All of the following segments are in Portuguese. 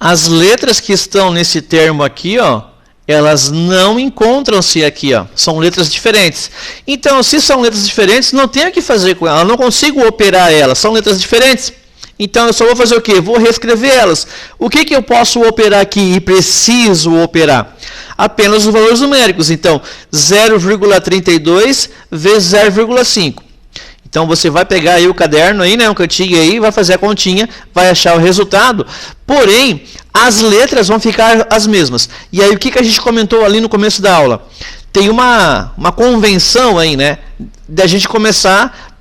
As letras que estão nesse termo aqui, ó, elas não encontram-se aqui, ó. São letras diferentes. Então, se são letras diferentes, não tenho o que fazer com elas. Eu não consigo operar elas. São letras diferentes. Então, eu só vou fazer o quê? Vou reescrever elas. O que que eu posso operar aqui e preciso operar? Apenas os valores numéricos. Então, 0,32 vezes 0,5. Então, você vai pegar aí o caderno, aí, né, um cantinho aí, vai fazer a continha, vai achar o resultado. Porém, as letras vão ficar as mesmas. E aí, o que que a gente comentou ali no começo da aula? Tem uma convenção aí, né, da gente começar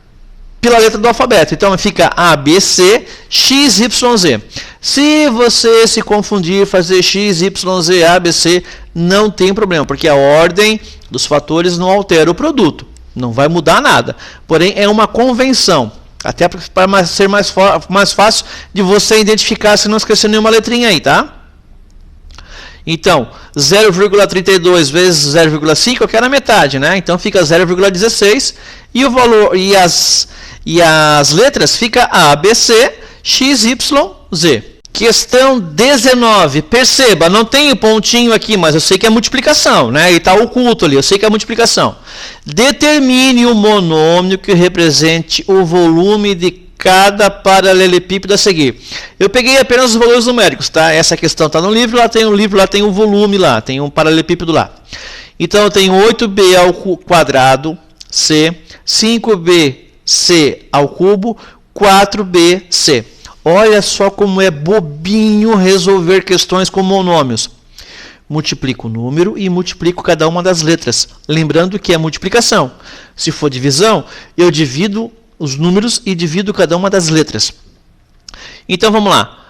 pela letra do alfabeto. Então, fica A, B, C, X, Y, Z. Se você se confundir, fazer X, Y, Z, A, B, C, não tem problema, porque a ordem dos fatores não altera o produto. Não vai mudar nada. Porém, é uma convenção. Até para ser mais fácil de você identificar se não esquecer nenhuma letrinha aí, tá? Então, 0,32 vezes 0,5, eu quero a metade, né? Então, fica 0,16 e o valor e as letras fica A, B, C, X, Y, Z. Questão 19. Perceba, não tem o pontinho aqui, mas eu sei que é multiplicação, né? E está oculto ali, eu sei que é multiplicação. Determine o monômio que represente o volume de cada paralelepípedo a seguir. Eu peguei apenas os valores numéricos, tá? Essa questão está no livro, lá tem o livro, lá tem o volume, lá tem um paralelepípedo lá. Então eu tenho 8b ao quadrado, C, 5bc ao cubo, 4bc. Olha só como é bobinho resolver questões com monômios. Multiplico o número e multiplico cada uma das letras. Lembrando que é multiplicação. Se for divisão, eu divido os números e divido cada uma das letras. Então vamos lá.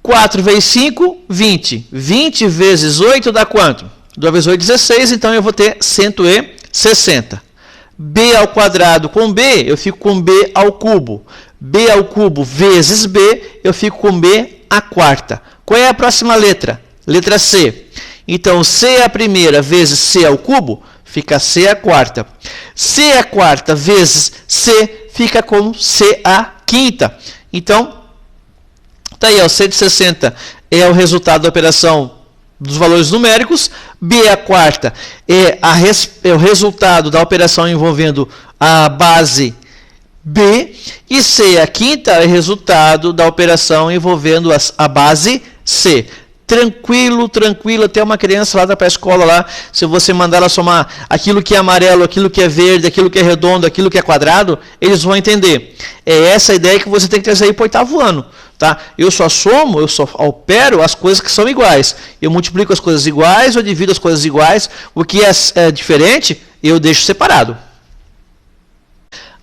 4 vezes 5, 20. 20 vezes 8 dá quanto? 2 vezes 8, 16. Então eu vou ter 160. B ao quadrado com B, eu fico com B ao cubo. B ao cubo vezes B, eu fico com B à quarta. Qual é a próxima letra? Letra C. Então, C a primeira vezes C ao cubo, fica C à quarta. C à quarta vezes C, fica com C à quinta. Então, tá aí, ó, 160 é o resultado da operação dos valores numéricos. B à quarta é o resultado da operação envolvendo a base B, e C à quinta é resultado da operação envolvendo a base C. Tranquilo, tranquilo, até uma criança lá da pré-escola lá, se você mandar ela somar aquilo que é amarelo, aquilo que é verde, aquilo que é redondo, aquilo que é quadrado, eles vão entender. É essa a ideia que você tem que trazer aí para o 8º ano. Tá? Eu só somo, eu só opero as coisas que são iguais. Eu multiplico as coisas iguais, eu divido as coisas iguais. O que é diferente, eu deixo separado.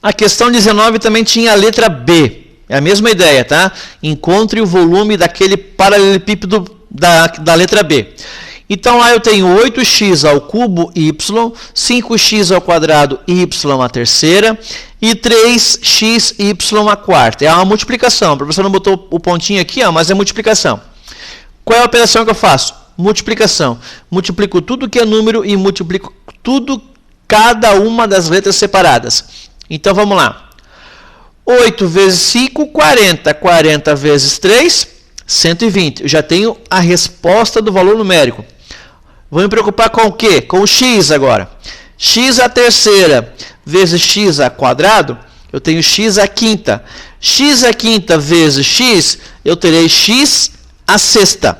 A questão 19 também tinha a letra B. É a mesma ideia, tá? Encontre o volume daquele paralelepípedo da letra B. Então, lá eu tenho 8x ao cubo y, 5x ao quadrado y à terceira e 3xy à quarta. É uma multiplicação. O professor não botou o pontinho aqui, ó, mas é multiplicação. Qual é a operação que eu faço? Multiplicação. Multiplico tudo que é número e multiplico tudo, cada uma das letras separadas. Então, vamos lá. 8 vezes 5, 40. 40 vezes 3, 120. Eu já tenho a resposta do valor numérico. Vou me preocupar com o quê? Com o x agora. X à terceira vezes x ao quadrado, eu tenho x à quinta. X à quinta vezes x, eu terei x à sexta.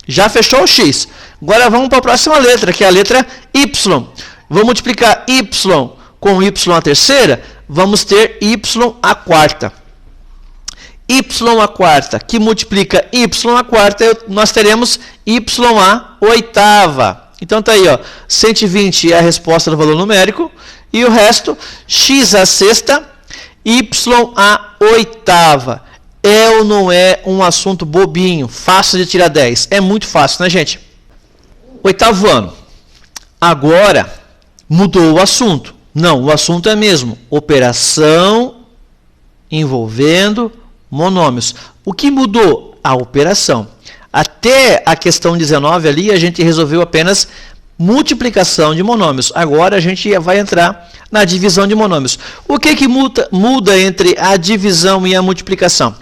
Já fechou o x. Agora vamos para a próxima letra, que é a letra y. Vou multiplicar y com y à terceira, vamos ter y à quarta. Y à quarta, que multiplica y à quarta, nós teremos y à oitava. Então tá aí, ó, 120 é a resposta do valor numérico, e o resto, x à sexta, y à oitava. É ou não é um assunto bobinho, fácil de tirar 10? É muito fácil, né, gente? 8º ano. Agora, mudou o assunto. Não, o assunto é mesmo, operação envolvendo monômios. O que mudou? A operação. Até a questão 19 ali, a gente resolveu apenas multiplicação de monômios. Agora a gente vai entrar na divisão de monômios. O que muda entre a divisão e a multiplicação?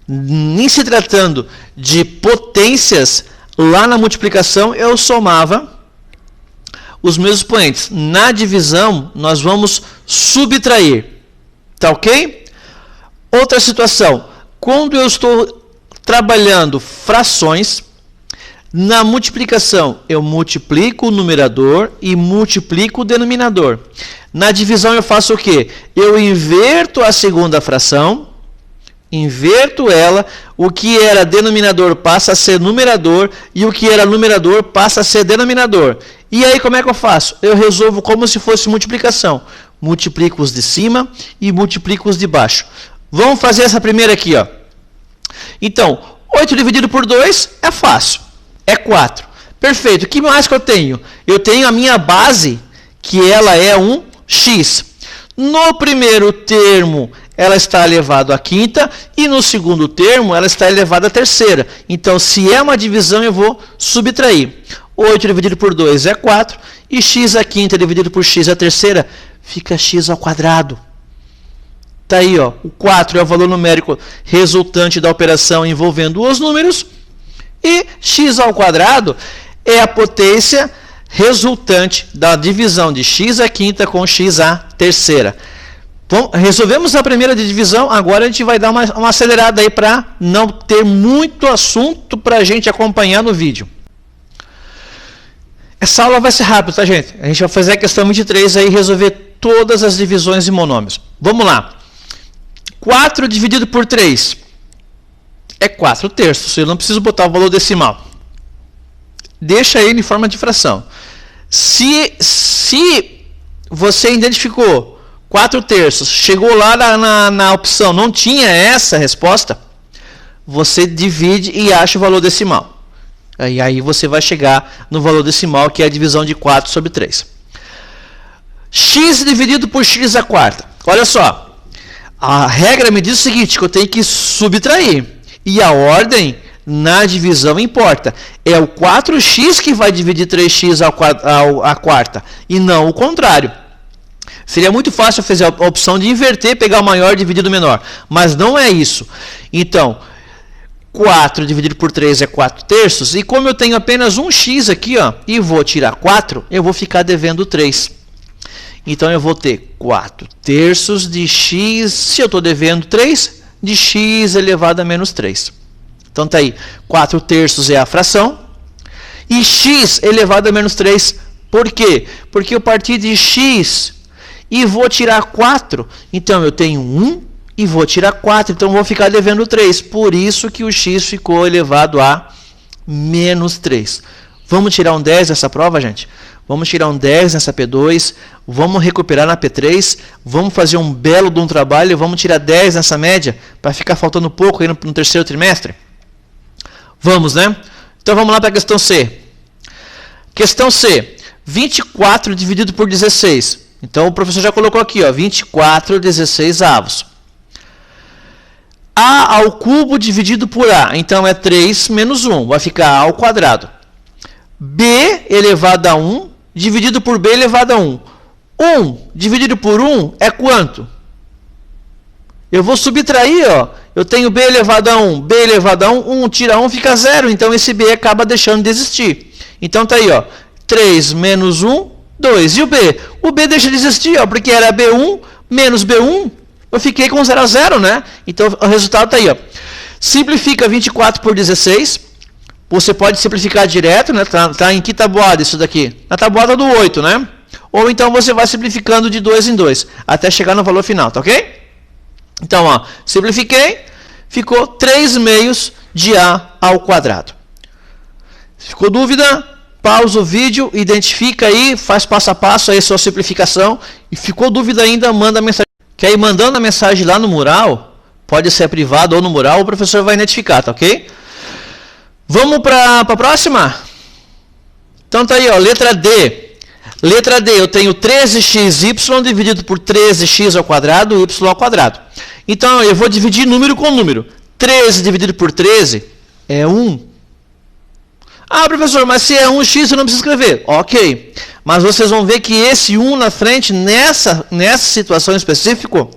Em se tratando de potências, lá na multiplicação eu somava os meus expoentes. Na divisão, nós vamos subtrair. Tá ok? Outra situação. Quando eu estou trabalhando frações, na multiplicação eu multiplico o numerador e multiplico o denominador. Na divisão eu faço o quê? Eu inverto a segunda fração, inverto ela, o que era denominador passa a ser numerador e o que era numerador passa a ser denominador. E aí como é que eu faço? Eu resolvo como se fosse multiplicação. Multiplico os de cima e multiplico os de baixo. Vamos fazer essa primeira aqui, ó. Então, 8 dividido por 2 é fácil. É 4. Perfeito. O que mais que eu tenho? Eu tenho a minha base, que ela é um x. No primeiro termo, ela está elevado à quinta, e no segundo termo, ela está elevada à terceira. Então, se é uma divisão, eu vou subtrair. 8 dividido por 2 é 4, e x à quinta dividido por x à terceira fica x ao quadrado. Está aí, ó, o 4 é o valor numérico resultante da operação envolvendo os números, e x ao quadrado é a potência resultante da divisão de x à quinta com x à terceira. Então, resolvemos a primeira de divisão, agora a gente vai dar uma acelerada aí para não ter muito assunto para a gente acompanhar no vídeo. Essa aula vai ser rápida, tá, gente? A gente vai fazer a questão 23 aí e resolver todas as divisões de monômios. Vamos lá. 4 dividido por 3 é 4 terços. Eu não preciso botar o valor decimal. Deixa ele em forma de fração. Se você identificou 4 terços, chegou lá na opção, não tinha essa resposta, você divide e acha o valor decimal. E aí você vai chegar no valor decimal, que é a divisão de 4 sobre 3. X dividido por x à quarta. Olha só, a regra me diz o seguinte, que eu tenho que subtrair. E a ordem na divisão importa. É o 4x que vai dividir 3x à quarta, e não o contrário. Seria muito fácil fazer a opção de inverter, pegar o maior e dividir o menor. Mas não é isso. Então, 4 dividido por 3 é 4 terços. E como eu tenho apenas um x aqui, ó, e vou tirar 4, eu vou ficar devendo 3. Então, eu vou ter 4 terços de x, se eu estou devendo 3, de x elevado a menos 3. Então, está aí. 4 terços é a fração. E x elevado a menos 3. Por quê? Porque eu parti de x e vou tirar 4. Então, eu tenho 1 e vou tirar 4. Então, vou ficar devendo 3. Por isso que o x ficou elevado a menos 3. Vamos tirar um 10 nessa prova, gente? Vamos tirar um 10 nessa P2. Vamos recuperar na P3. Vamos fazer um belo de um trabalho. Vamos tirar 10 nessa média, para ficar faltando pouco aí no terceiro trimestre. Vamos, né? Então, vamos lá para a questão C. Questão C. 24 dividido por 16. Então, o professor já colocou aqui, ó, 24 16avos. A ao cubo dividido por A. Então, é 3 menos 1. Vai ficar A ao quadrado. B elevado a 1 dividido por B elevado a 1. 1 dividido por 1 é quanto? Eu vou subtrair, ó. Eu tenho B elevado a 1. B elevado a 1. 1 tira 1 fica 0. Então, esse B acaba deixando de existir. Então, tá aí, ó. 3 menos 1, 2. E o B? O B deixa de existir, ó, porque era B1 menos B1. Eu fiquei com 0 a 0, né? Então, o resultado está aí, ó. Simplifica 24 por 16. Você pode simplificar direto, né? Tá em que tabuada isso daqui? Na tabuada do 8, né? Ou então você vai simplificando de 2 em 2, até chegar no valor final, tá ok? Então, ó, simplifiquei, ficou 3 meios de A ao quadrado. Ficou dúvida? Pausa o vídeo, identifica aí, faz passo a passo aí a sua simplificação. E ficou dúvida ainda, manda mensagem. Que aí, mandando a mensagem lá no mural, pode ser privado ou no mural, o professor vai identificar, tá ok? Vamos para a próxima? Então tá aí, ó, letra D. Letra D, eu tenho 13xy dividido por 13x ao quadrado, y ao quadrado. Então, eu vou dividir número com número. 13 dividido por 13 é 1. Ah, professor, mas se é 1x, eu não preciso escrever. Ok. Mas vocês vão ver que esse 1 na frente, nessa situação específica,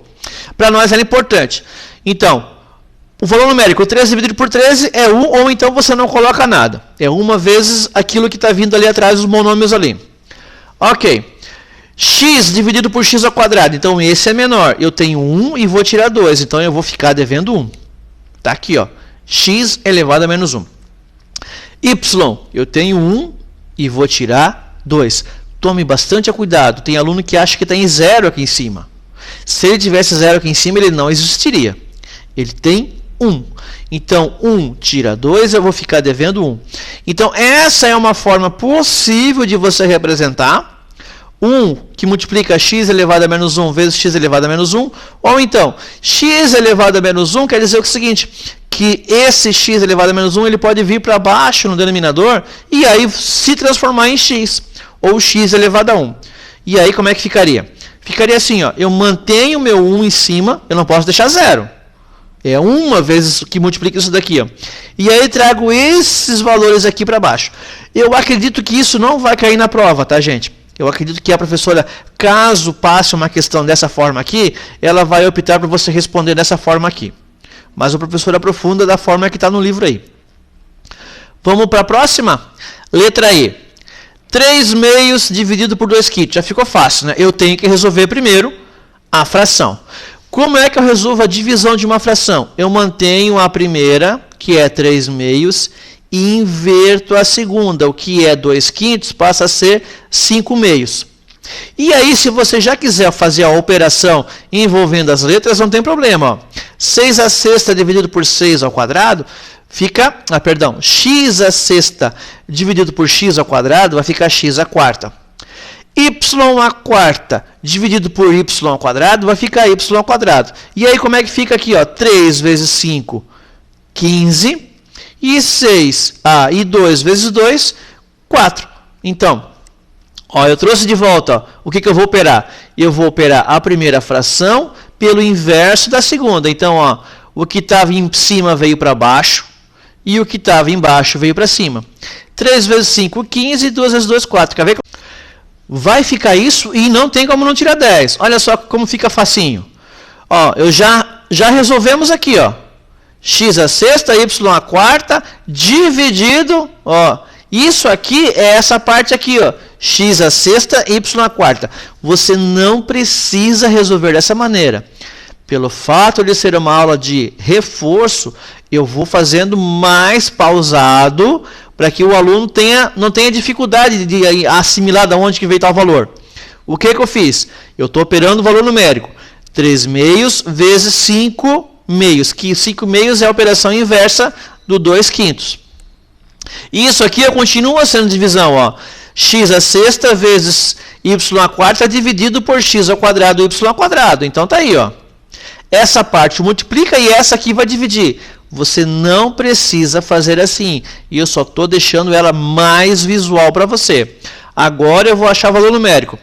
para nós era importante. Então, O valor numérico 13 dividido por 13 é 1, ou então você não coloca nada. É 1 vezes aquilo que está vindo ali atrás, os monômios ali. Ok. X dividido por x ao quadrado. Então, esse é menor. Eu tenho 1 e vou tirar 2. Então, eu vou ficar devendo 1. Está aqui, ó. X elevado a menos 1. Y, eu tenho 1 e vou tirar 2. Tome bastante cuidado. Tem aluno que acha que tem 0 aqui em cima. Se ele tivesse 0 aqui em cima, ele não existiria. Ele tem 1. Então, 1 tira 2, eu vou ficar devendo 1. Então, essa é uma forma possível de você representar 1 que multiplica x elevado a menos 1 vezes x elevado a menos 1. Ou então, x elevado a menos 1 quer dizer o seguinte, que esse x elevado a menos 1 ele pode vir para baixo no denominador e aí se transformar em x. Ou x elevado a 1. E aí, como é que ficaria? Ficaria assim, ó, eu mantenho o meu 1 em cima, eu não posso deixar 0. É 1 vezes que multiplica isso daqui. Ó. E aí trago esses valores aqui para baixo. Eu acredito que isso não vai cair na prova, tá, gente? Eu acredito que a professora, caso passe uma questão dessa forma aqui, ela vai optar por você responder dessa forma aqui. Mas o professor aprofunda da forma que está no livro aí. Vamos para a próxima? Letra E. 3 meios dividido por 2 quintos. Já ficou fácil, né? Eu tenho que resolver primeiro a fração. Como é que eu resolvo a divisão de uma fração? Eu mantenho a primeira, que é 3 meios, e inverto a segunda. O que é 2 quintos passa a ser 5 meios. E aí, se você já quiser fazer a operação envolvendo as letras, não tem problema. Ó. 6 a sexta dividido por 6 ao quadrado, fica, x a sexta dividido por x ao quadrado vai ficar x a quarta. Y a quarta dividido por y ao quadrado vai ficar y ao quadrado. E aí, como é que fica aqui? Ó? 3 vezes 5, 15. E 6, e 2 vezes 2, 4. Então, ó, eu trouxe de volta, ó, o que eu vou operar? Eu vou operar a primeira fração pelo inverso da segunda. Então, ó, o que estava em cima veio para baixo e o que estava embaixo veio para cima. 3 vezes 5, 15, 2 vezes 2, 4. Quer ver? Vai ficar isso e não tem como não tirar 10. Olha só como fica facinho. Ó, eu já resolvemos aqui, ó. X a sexta, y a quarta, dividido, ó, isso aqui é essa parte aqui, ó, x a sexta, y a quarta. Você não precisa resolver dessa maneira. Pelo fato de ser uma aula de reforço, eu vou fazendo mais pausado para que o aluno não tenha dificuldade de assimilar de onde que veio tal valor. O que eu fiz? Eu estou operando o valor numérico. 3 meios vezes 5 meios, que 5 meios é a operação inversa do 2 quintos. Isso aqui continua sendo divisão, ó. X a sexta vezes y a quarta dividido por x ao quadrado y ao quadrado. Então tá aí, ó. Essa parte multiplica e essa aqui vai dividir. Você não precisa fazer assim. E eu só estou deixando ela mais visual para você. Agora eu vou achar o valor numérico.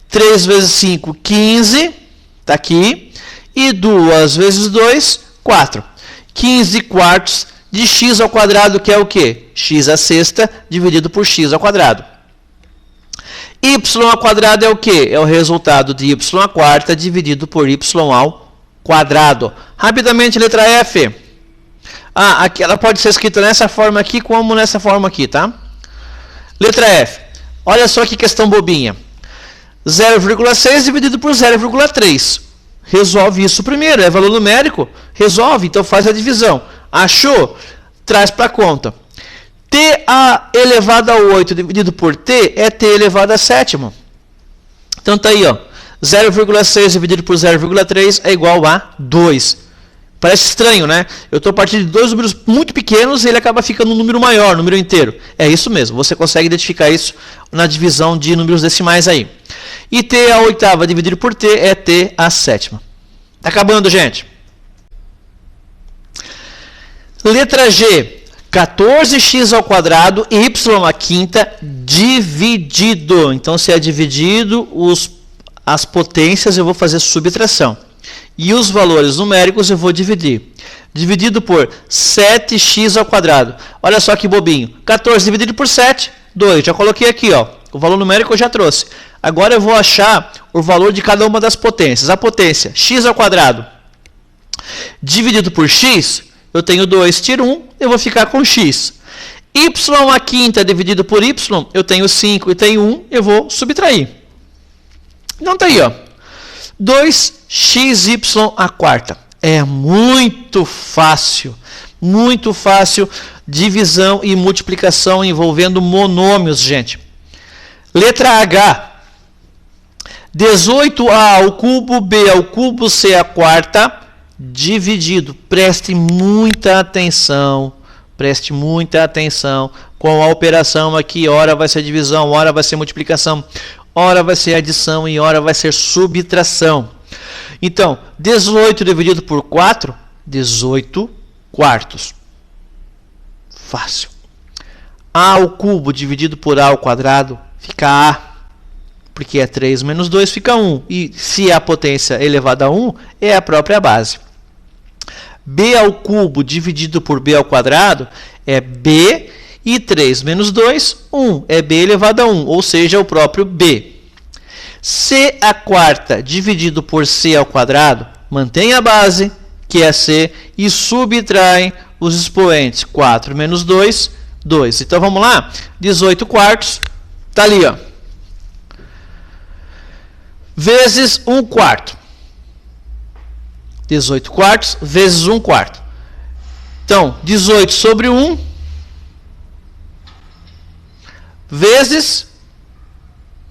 3 vezes 5, 15. Está aqui. E 2 vezes 2, 4. 15 quartos de x ao quadrado, que é o quê? X a sexta dividido por x ao quadrado. Y ao quadrado é o quê? É o resultado de y à quarta dividido por y ao quadrado. Rapidamente, letra F. Aqui ela pode ser escrita nessa forma aqui, como nessa forma aqui, tá? Letra F. Olha só que questão bobinha. 0,6 dividido por 0,3. Resolve isso primeiro, é valor numérico. Resolve, então faz a divisão. Achou? Traz para a conta. T elevado a 8 dividido por T é T elevado a sétimo. Então tá aí, ó. 0,6 dividido por 0,3 é igual a 2. Parece estranho, né? Eu estou partindo de dois números muito pequenos e ele acaba ficando um número maior, número inteiro. É isso mesmo, você consegue identificar isso na divisão de números decimais aí. E T a oitava dividido por T é T a sétima. Tá acabando, gente. Letra G. 14x ao quadrado e y à quinta dividido. Então, se é dividido, as potências eu vou fazer subtração. E os valores numéricos eu vou dividir. Dividido por 7x ao quadrado. Olha só que bobinho. 14 dividido por 7, 2. Já coloquei aqui, ó. O valor numérico eu já trouxe. Agora eu vou achar o valor de cada uma das potências. A potência x ao quadrado dividido por x eu tenho 2, tiro 1, eu vou ficar com x. Y à quinta dividido por y, eu tenho 5 e tenho 1, eu vou subtrair. Então tá aí, ó. 2xy à quarta. É muito fácil divisão e multiplicação envolvendo monômios, gente. Letra H. 18a ao cubo b ao cubo c à quarta dividido. Preste muita atenção com a operação aqui. Ora vai ser divisão, ora vai ser multiplicação, ora vai ser adição e ora vai ser subtração. Então, 18 dividido por 4, 18 quartos. Fácil. A ao cubo dividido por a ao quadrado fica a, porque é 3 menos 2 fica 1. E se a potência elevada a 1, é a própria base. B ao cubo dividido por b ao quadrado é b, e 3 menos 2, 1. É b elevado a 1, ou seja, o próprio b. C à quarta dividido por c ao quadrado, mantém a base, que é c, e subtrai os expoentes. 4 menos 2, 2. Então vamos lá? 18 quartos, está ali, ó. Vezes 1 quarto. 18 quartos vezes 1 quarto. Então, 18 sobre 1 vezes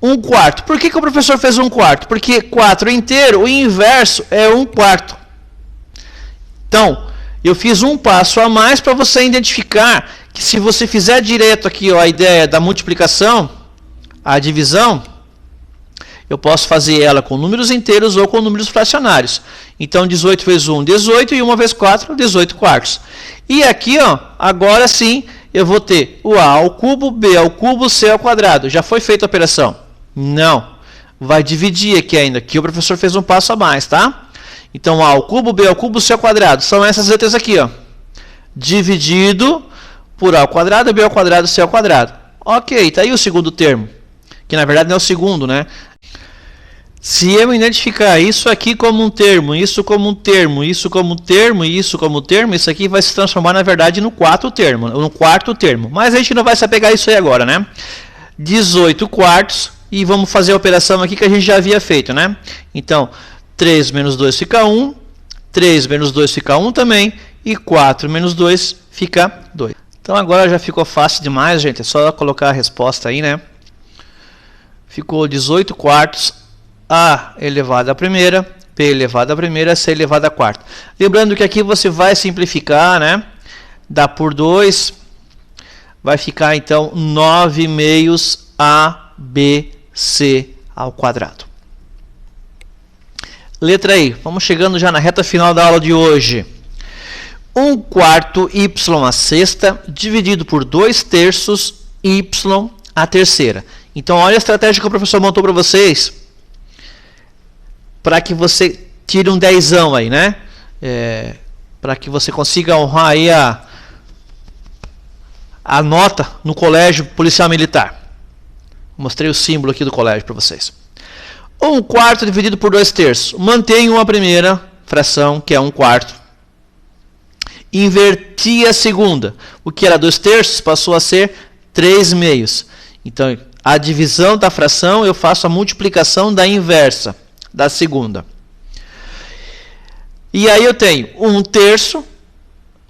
1 quarto. Por que o professor fez 1 quarto? Porque 4 inteiro, o inverso é 1 quarto. Então, eu fiz um passo a mais para você identificar que se você fizer direto aqui, ó, a ideia da multiplicação, a divisão, eu posso fazer ela com números inteiros ou com números fracionários. Então, 18 vezes 1, 18, e 1 vezes 4, 18 quartos. E aqui, ó, agora sim, eu vou ter o a ao cubo, b ao cubo, c ao quadrado. Já foi feita a operação? Não. Vai dividir aqui ainda. Aqui o professor fez um passo a mais, tá? Então, a ao cubo, b ao cubo, c ao quadrado. São essas letras aqui, ó. Dividido por a ao quadrado, b ao quadrado, c ao quadrado. Ok, tá aí o segundo termo. Que na verdade não é o segundo, né? Se eu identificar isso aqui como um termo, isso como um termo, isso como um termo e isso como um termo, isso aqui vai se transformar, na verdade, no quarto termo. Mas a gente não vai se apegar a isso aí agora, né? 18 quartos, e vamos fazer a operação aqui que a gente já havia feito, né? Então, 3 menos 2 fica 1, 3 menos 2 fica 1 também, e 4 menos 2 fica 2. Então agora já ficou fácil demais, gente, é só colocar a resposta aí, né? Ficou 18 quartos, a elevado à primeira, b elevado à primeira, c elevado à quarta. Lembrando que aqui você vai simplificar, né? Dá por 2, vai ficar então 9 meios ABC ao quadrado. Letra I, vamos chegando já na reta final da aula de hoje. 1 quarto y à sexta dividido por 2 terços y à terceira. Então olha a estratégia que o professor montou para vocês, para que você tire um dezão aí, né? Para que você consiga honrar aí a nota no colégio policial militar. Mostrei o símbolo aqui do colégio para vocês. 1 quarto dividido por 2 terços. Mantenho a primeira fração, que é 1 quarto. Inverti a segunda. O que era 2 terços passou a ser 3 meios. Então, a divisão da fração, eu faço a multiplicação da inversa da segunda. E aí eu tenho 1 terço,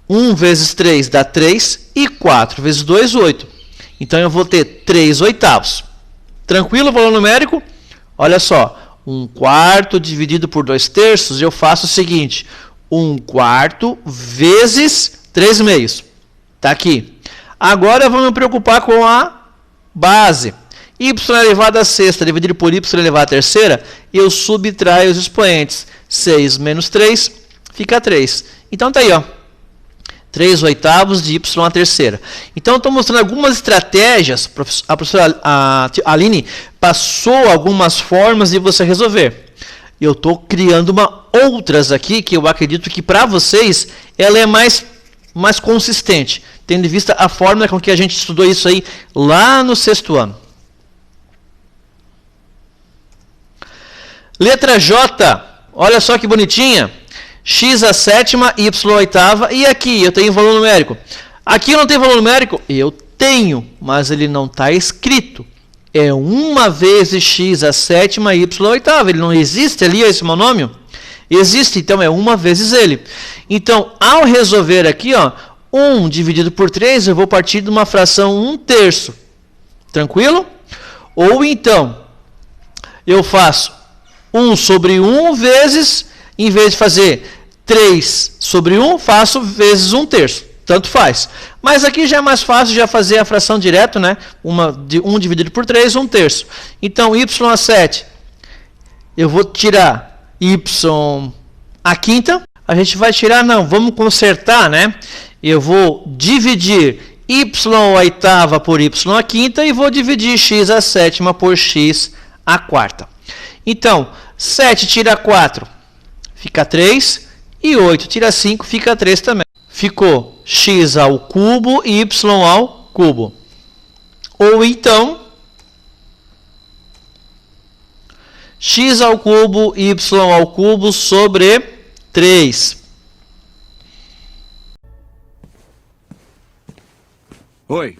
1 vezes 3 dá 3, e 4 vezes 2, 8. Então eu vou ter 3 oitavos. Tranquilo o valor numérico? Olha só, 1 quarto dividido por 2 terços, eu faço o seguinte, 1 quarto vezes 3 meios. Está aqui. Agora eu vou me preocupar com a base. Y elevado à sexta dividido por y elevado à terceira, eu subtraio os expoentes. 6 menos 3 fica 3. Então está aí, ó. 3 oitavos de y à terceira. Então, estou mostrando algumas estratégias. A professora Aline passou algumas formas de você resolver. Eu estou criando outras aqui, que eu acredito que para vocês, ela é mais consistente, tendo em vista a fórmula com que a gente estudou isso aí lá no 6º ano. Letra J, olha só que bonitinha. x a sétima, y a oitava, e aqui eu tenho valor numérico. Aqui eu não tenho valor numérico? Eu tenho, mas ele não está escrito. É 1 vezes x a sétima, y a oitava. Ele não existe ali, esse monômio? Existe, então é 1 vezes ele. Então, ao resolver aqui, ó, 1 dividido por 3, eu vou partir de uma fração 1/3. Tranquilo? Ou então, eu faço 1 sobre 1 vezes, em vez de fazer 3 sobre 1, faço vezes 1/3. Tanto faz. Mas aqui já é mais fácil já fazer a fração direto, né? 1 dividido por 3, 1/3. Então, y a 7, eu vou tirar y a quinta. A gente vai tirar, não, vamos consertar, né? Eu vou dividir y a oitava por y a quinta e vou dividir x a sétima por x a quarta. Então, 7 tira 4, fica 3. E 8 tira 5, fica 3 também. Ficou x ao cubo e y ao cubo. Ou então, x ao cubo e y ao cubo sobre 3. Oi,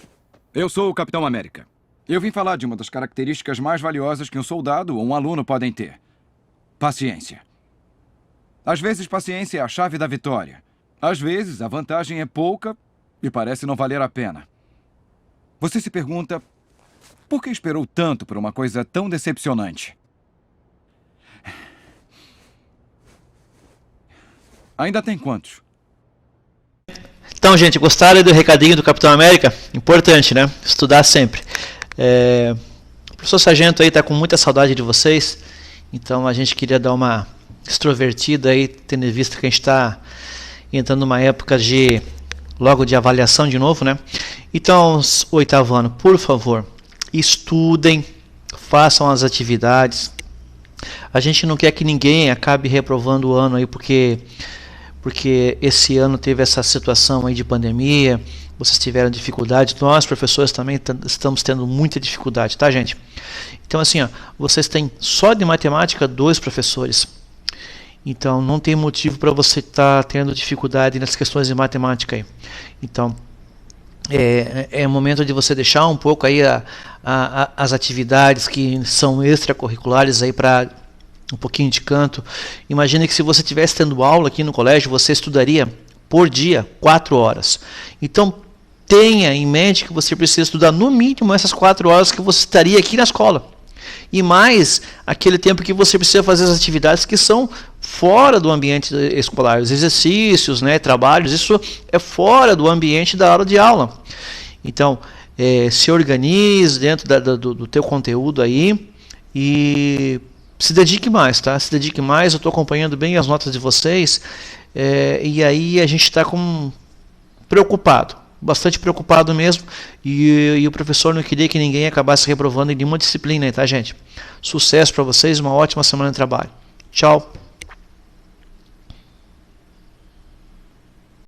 eu sou o Capitão América. Eu vim falar de uma das características mais valiosas que um soldado ou um aluno podem ter. Paciência. Às vezes, paciência é a chave da vitória. Às vezes, a vantagem é pouca e parece não valer a pena. Você se pergunta, por que esperou tanto por uma coisa tão decepcionante? Ainda tem quantos? Então, gente, gostaram do recadinho do Capitão América? Importante, né? Estudar sempre. O professor Sargento aí está com muita saudade de vocês, então a gente queria dar uma extrovertida aí, tendo em vista que a gente está entrando numa época logo de avaliação de novo, né? Então, oitavo ano, por favor, estudem, façam as atividades. A gente não quer que ninguém acabe reprovando o ano aí, porque esse ano teve essa situação aí de pandemia, vocês tiveram dificuldade, nós professores também estamos tendo muita dificuldade, tá, gente? Então, assim, ó, vocês têm só de matemática 2 professores. Então, não tem motivo para você estar tendo dificuldade nas questões de matemática aí. Então, é momento de você deixar um pouco aí as atividades que são extracurriculares aí para um pouquinho de canto. Imagine que se você estivesse tendo aula aqui no colégio, você estudaria por dia 4 horas. Então, tenha em mente que você precisa estudar no mínimo essas 4 horas que você estaria aqui na escola. E mais aquele tempo que você precisa fazer as atividades que são fora do ambiente escolar, os exercícios, né, trabalhos, isso é fora do ambiente da aula de aula. Então, se organize dentro do teu conteúdo aí e se dedique mais, tá? Se dedique mais, eu estou acompanhando bem as notas de vocês, e aí a gente está preocupado, bastante preocupado mesmo, e o professor não queria que ninguém acabasse reprovando em nenhuma disciplina, tá, gente? Sucesso para vocês, uma ótima semana de trabalho. Tchau!